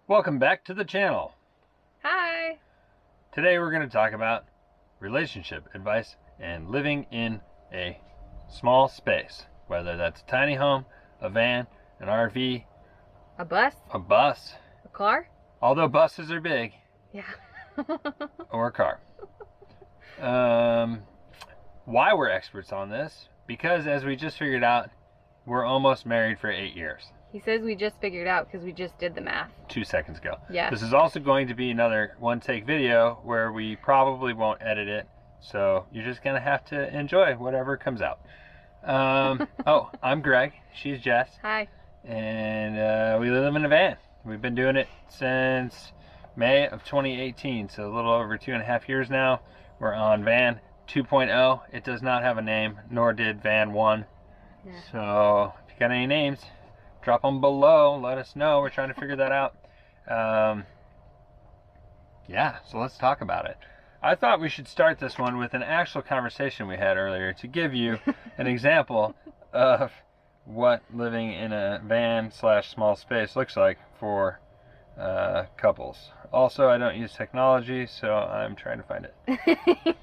Welcome back to the channel. Hi. Today we're going to talk about relationship advice and living in a small space, whether that's a tiny home, a van, an RV, A bus? a bus, A car? although buses are big, Yeah. or a car. Why we're experts on this? Because as we just figured out, we're almost married for 8 years. He says we just figured out because we just did the math. 2 seconds ago. Yeah. This is also going to be another one-take video where we probably won't edit it, so you're just gonna have to enjoy whatever comes out. Oh, I'm Greg. She's Jess. Hi. And we live in a van. We've been doing it since May of 2018, so a little over 2.5 years now. We're on van 2.0. It does not have a name, nor did van 1. Yeah. So if you got any names, drop them below. Let us know. We're trying to figure that out. Yeah, so let's talk about it. I thought we should start this one with an actual conversation we had earlier to give you an example of what living in a van / small space looks like for couples. Also, I don't use technology, so I'm trying to find it.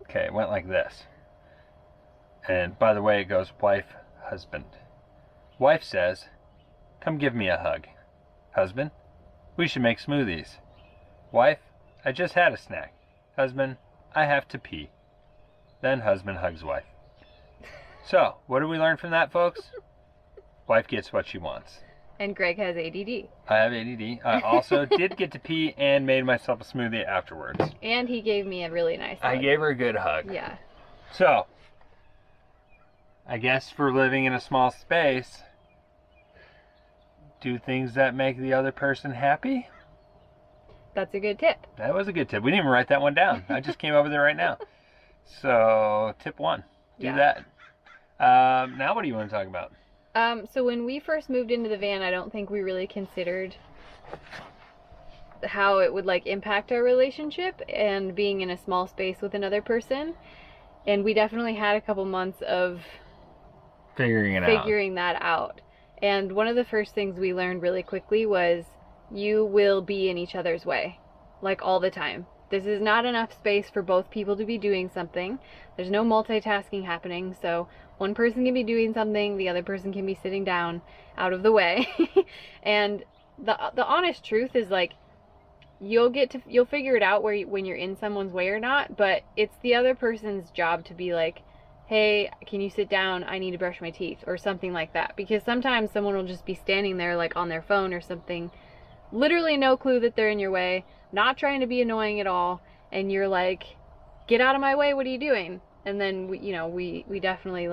Okay, it went like this. And by the way, it goes wife, husband. Wife says, "Come give me a hug." Husband, "We should make smoothies." Wife, "I just had a snack." Husband, "I have to pee." Then husband hugs wife. So, what did we learn from that, folks? Wife gets what she wants. And Greg has ADD. I have ADD. I also did get to pee and made myself a smoothie afterwards. And he gave me a really nice hug. I gave her a good hug. Yeah. So, I guess for living in a small space, do things that make the other person happy? That's a good tip. That was a good tip. We didn't even write that one down. I just came over there right now. So, tip 1, do that. Now what do you want to talk about? So when we first moved into the van, I don't think we really considered how it would impact our relationship and being in a small space with another person. And we definitely had a couple months of figuring that out. And one of the first things we learned really quickly was you will be in each other's way, all the time. This is not enough space for both people to be doing something. There's no multitasking happening, so one person can be doing something, the other person can be sitting down out of the way. And the honest truth is you'll figure it out when you're in someone's way or not, but it's the other person's job to be like, "Hey, can you sit down? I need to brush my teeth," or something like that. Because sometimes someone will just be standing there on their phone or something, literally no clue that they're in your way, not trying to be annoying at all, and you're like, "Get out of my way, what are you doing?" And then we definitely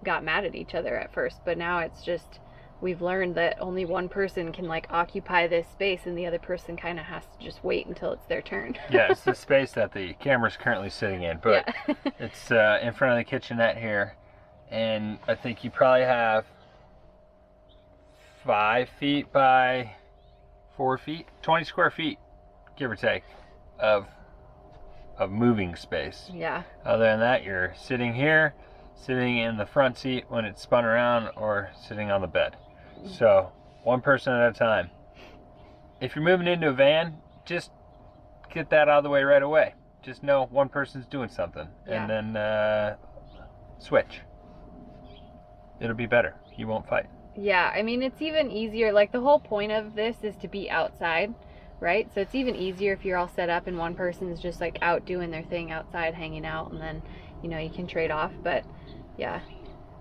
got mad at each other at first, but now it's just we've learned that only one person can occupy this space, and the other person kind of has to just wait until it's their turn. Yeah, it's the space that the camera's currently sitting in, but yeah. It's in front of the kitchenette here, and I think you probably have 5 feet by 4 feet, 20 square feet, give or take, of moving space. Yeah. Other than that, you're sitting here, sitting in the front seat when it's spun around, or sitting on the bed. So, one person at a time. If you're moving into a van, just get that out of the way right away. Just know one person's doing something, and then switch. It'll be better. You won't fight. Yeah, I mean, it's even easier. The whole point of this is to be outside, right? So it's even easier if you're all set up and one person's just out doing their thing outside, hanging out, and then, you can trade off. But yeah,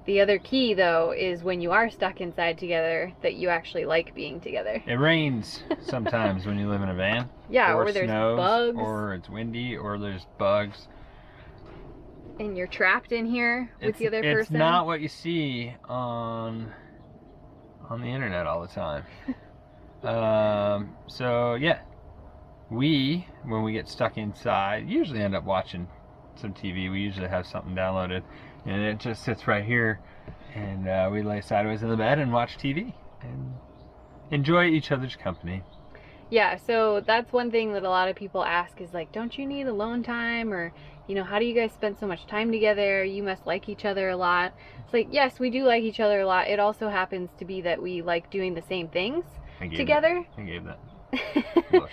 the other key though is when you are stuck inside together, that you actually like being together. It rains sometimes when you live in a van. Yeah, or there's snows, bugs. or it's windy, or there's bugs. And you're trapped in here with the other person. It's not what you see on the internet all the time. So yeah, when we get stuck inside, usually end up watching some TV. We usually have something downloaded, and it just sits right here, and we lay sideways in the bed and watch TV and enjoy each other's company. Yeah, so that's one thing that a lot of people ask is don't you need alone time? Or, how do you guys spend so much time together? You must like each other a lot. It's yes, we do like each other a lot. It also happens to be that we like doing the same things together. I gave that. Look.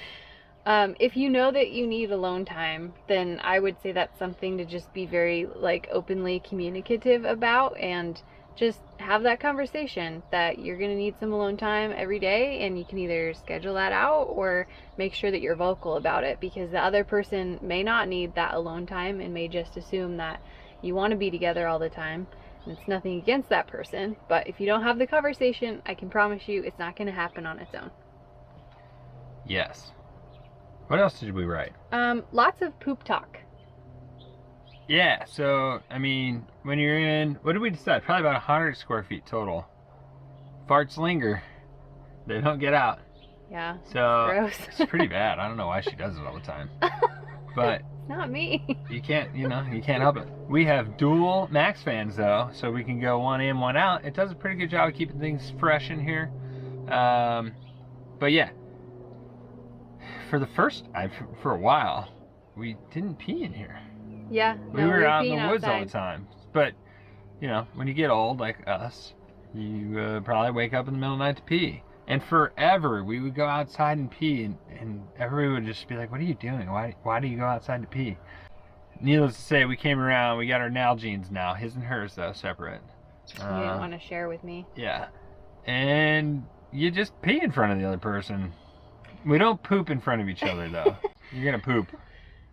If you know that you need alone time, then I would say that's something to just be very like openly communicative about, and just have that conversation that you're going to need some alone time every day, and you can either schedule that out or make sure that you're vocal about it, because the other person may not need that alone time and may just assume that you want to be together all the time. And it's nothing against that person, but if you don't have the conversation, I can promise you it's not going to happen on its own. Yes. What else did we write? Lots of poop talk. Yeah, so, I mean, when you're in, what did we decide? Probably about 100 square feet total. Farts linger. They don't get out. Yeah, So, gross. it's pretty bad. I don't know why she does it all the time. But it's not me. you can't help it. We have dual max fans, though, so we can go one in, one out. It does a pretty good job of keeping things fresh in here. But yeah, for a while, we didn't pee in here. Yeah, We no, were out in the peeing woods all outside. the time. But, when you get old, like us, you probably wake up in the middle of the night to pee. And forever, we would go outside and pee, and everybody would just be like, what are you doing? Why do you go outside to pee? Needless to say, we came around, we got our Nalgene's now. His and hers, though, separate. You didn't want to share with me. Yeah. And you just pee in front of the other person. We don't poop in front of each other, though. You're going to poop.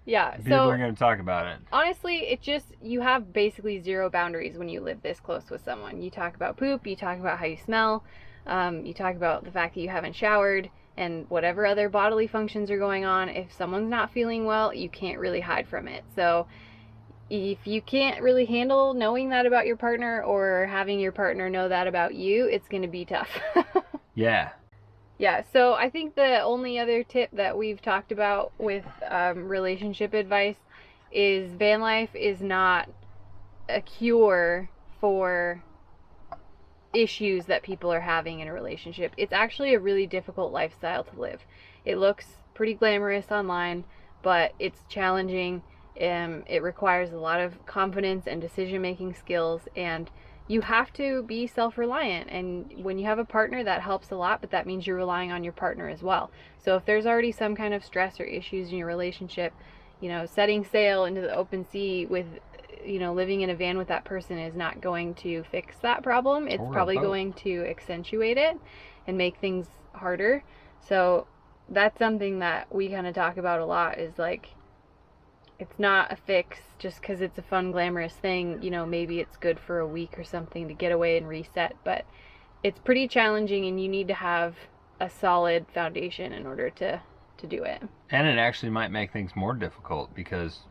Yeah, People so are going to talk about it. honestly, you have basically zero boundaries when you live this close with someone. You talk about poop, you talk about how you smell, you talk about the fact that you haven't showered, and whatever other bodily functions are going on. If someone's not feeling well, you can't really hide from it. So if you can't really handle knowing that about your partner, or having your partner know that about you, it's going to be tough. Yeah. Yeah, so I think the only other tip that we've talked about with relationship advice is van life is not a cure for issues that people are having in a relationship. It's actually a really difficult lifestyle to live. It looks pretty glamorous online, but it's challenging. It requires a lot of confidence and decision-making skills, and you have to be self-reliant. And when you have a partner, that helps a lot, but that means you're relying on your partner as well. So if there's already some kind of stress or issues in your relationship, setting sail into the open sea with, living in a van with that person is not going to fix that problem. It's probably going to accentuate it and make things harder. So that's something that we kind of talk about a lot, is like, it's not a fix just because it's a fun, glamorous thing. Maybe it's good for a week or something to get away and reset, but it's pretty challenging, and you need to have a solid foundation in order to do it. And it actually might make things more difficult because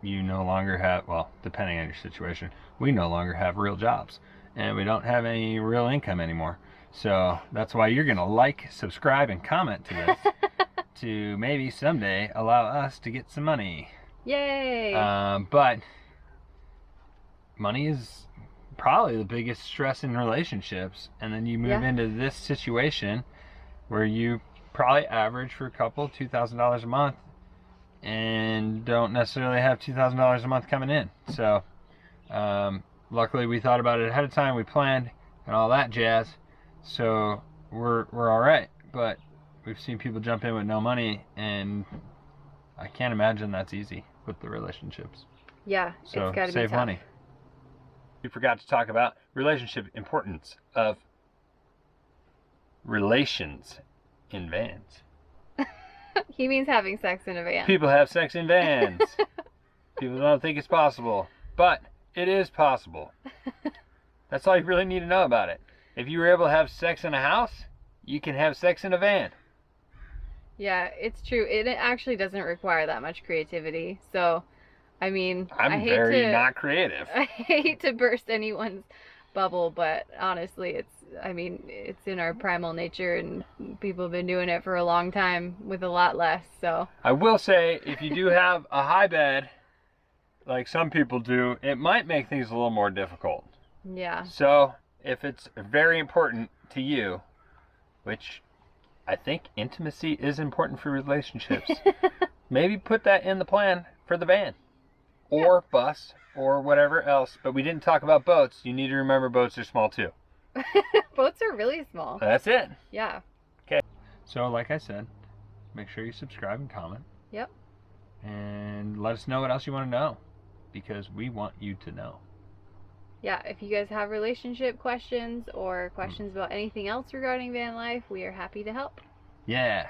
you no longer have, well, depending on your situation, we no longer have real jobs, and we don't have any real income anymore. So that's why you're going to like, subscribe, and comment to this to maybe someday allow us to get some money. Yay! But money is probably the biggest stress in relationships, and then you move into this situation where you probably average for a couple $2,000 a month and don't necessarily have $2,000 a month coming in. So luckily we thought about it ahead of time, we planned and all that jazz, so we're all right. But we've seen people jump in with no money, and I can't imagine that's easy with the relationships. Yeah, so it's gotta save be tough. money. We forgot to talk about relationship importance of relations in vans. He means having sex in a van. People have sex in vans. People don't think it's possible, but it is possible. That's all you really need to know about it. If you were able to have sex in a house, you can have sex in a van. Yeah, it's true. It actually doesn't require that much creativity. So, I mean, I'm very not creative. I hate to burst anyone's bubble, but honestly, it's in our primal nature, and people have been doing it for a long time with a lot less. So I will say, if you do have a high bed, like some people do, it might make things a little more difficult. yeah. So if it's very important to you, which I think intimacy is important for relationships, maybe put that in the plan for the van or bus or whatever else. But we didn't talk about boats. You need to remember boats are small too. Boats are really small. That's it. Yeah. Okay. So like I said, make sure you subscribe and comment. Yep. And let us know what else you want to know, because we want you to know. Yeah, if you guys have relationship questions or questions about anything else regarding van life, we are happy to help. Yeah.